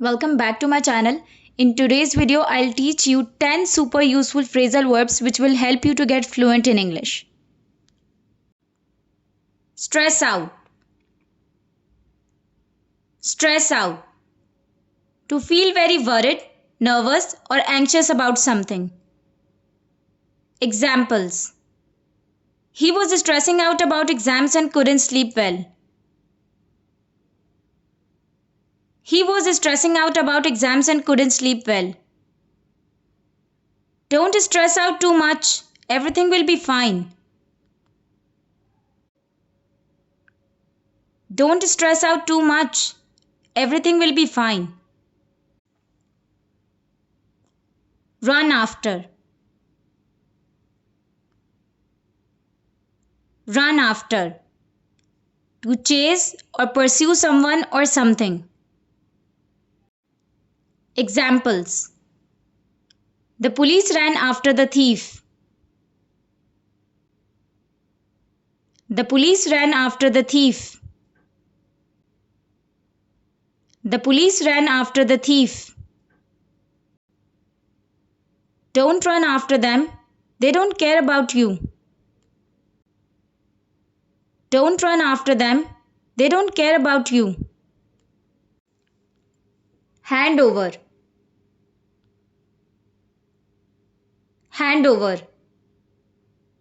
Welcome back to my channel. In today's video, I'll teach you 10 super useful phrasal verbs which will help you to get fluent in English. Stress out. Stress out. To feel very worried, nervous, or anxious about something. Examples. He was stressing out about exams and couldn't sleep well. He was stressing out about exams and couldn't sleep well. Don't stress out too much. Everything will be fine. Don't stress out too much. Everything will be fine. Run after. Run after. To chase or pursue someone or something. Examples. The police ran after the thief. The police ran after the thief. The police ran after the thief. Don't run after them. They don't care about you. Don't run after them. They don't care about you. Hand over. Hand over.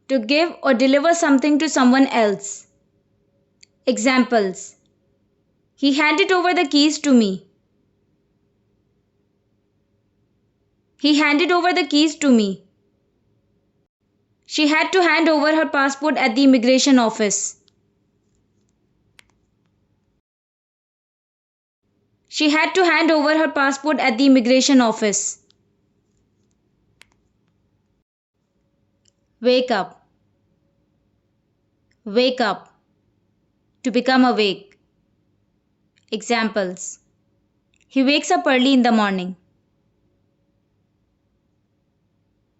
To give or deliver something to someone else. Examples. He handed over the keys to me. He handed over the keys to me. She had to hand over her passport at the immigration office. She had to hand over her passport at the immigration office. Wake up. Wake up. To become awake. Examples. He wakes up early in the morning.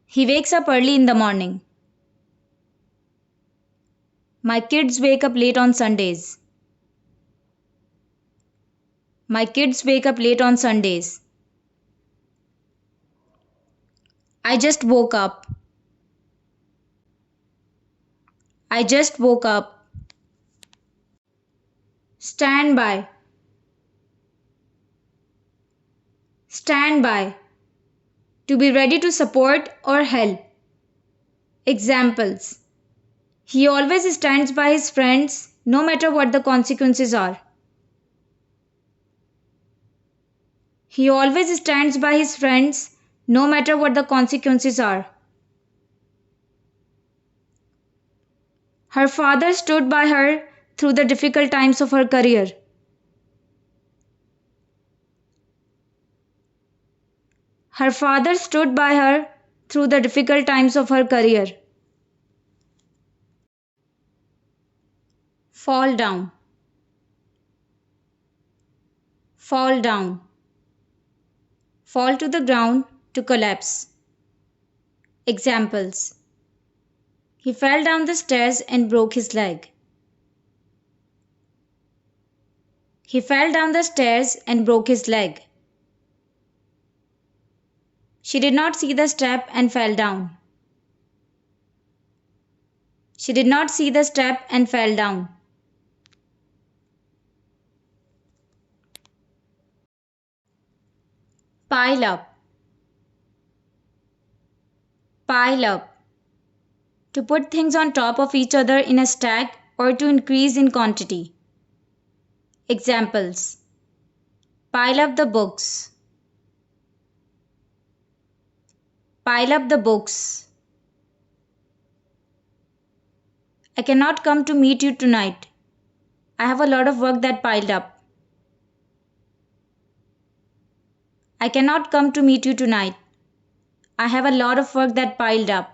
He wakes up early in the morning. My kids wake up late on Sundays. My kids wake up late on Sundays. I just woke up. I just woke up. Stand by. Stand by. To be ready to support or help. Examples. He always stands by his friends no matter what the consequences are. He always stands by his friends no matter what the consequences are. Her father stood by her through the difficult times of her career. Her father stood by her through the difficult times of her career. Fall down. Fall down. Fall to the ground, to collapse. Examples. He fell down the stairs and broke his leg. He fell down the stairs and broke his leg. She did not see the step and fell down. She did not see the step and fell down. Pile up. Pile up. To put things on top of each other in a stack or to increase in quantity. Examples. Pile up the books. Pile up the books. I cannot come to meet you tonight. I have a lot of work that piled up. I cannot come to meet you tonight. I have a lot of work that piled up.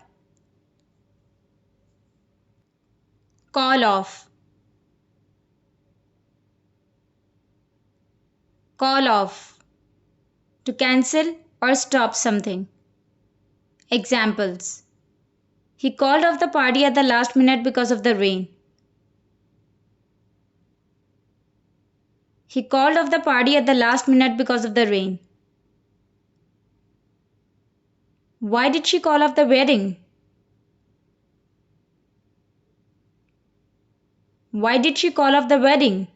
Call off. Call off. To cancel or stop something. Examples. He called off the party at the last minute because of the rain. He called off the party at the last minute because of the rain. Why did she call off the wedding? Why did she call off the wedding?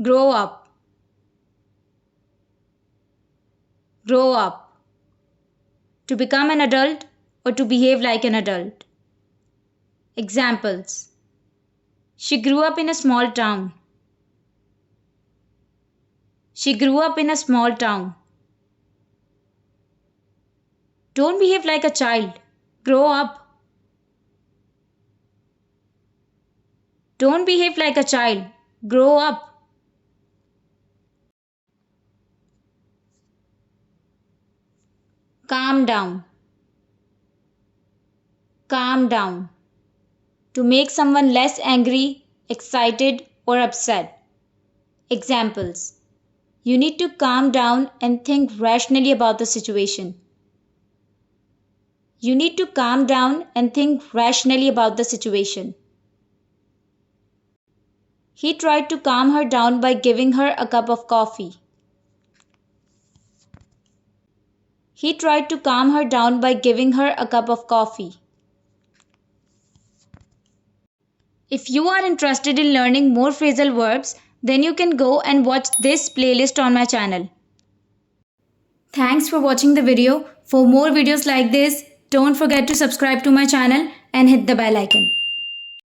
Grow up. Grow up. To become an adult or to behave like an adult. Examples. She grew up in a small town. She grew up in a small town. Don't behave like a child. Grow up. Don't behave like a child. Grow up. Calm down. Calm down. To make someone less angry, excited, or upset. Examples. You need to calm down and think rationally about the situation. You need to calm down and think rationally about the situation. He tried to calm her down by giving her a cup of coffee. He tried to calm her down by giving her a cup of coffee. If you are interested in learning more phrasal verbs, then you can go and watch this playlist on my channel. Thanks for watching the video. For more videos like this, don't forget to subscribe to my channel and hit the bell icon.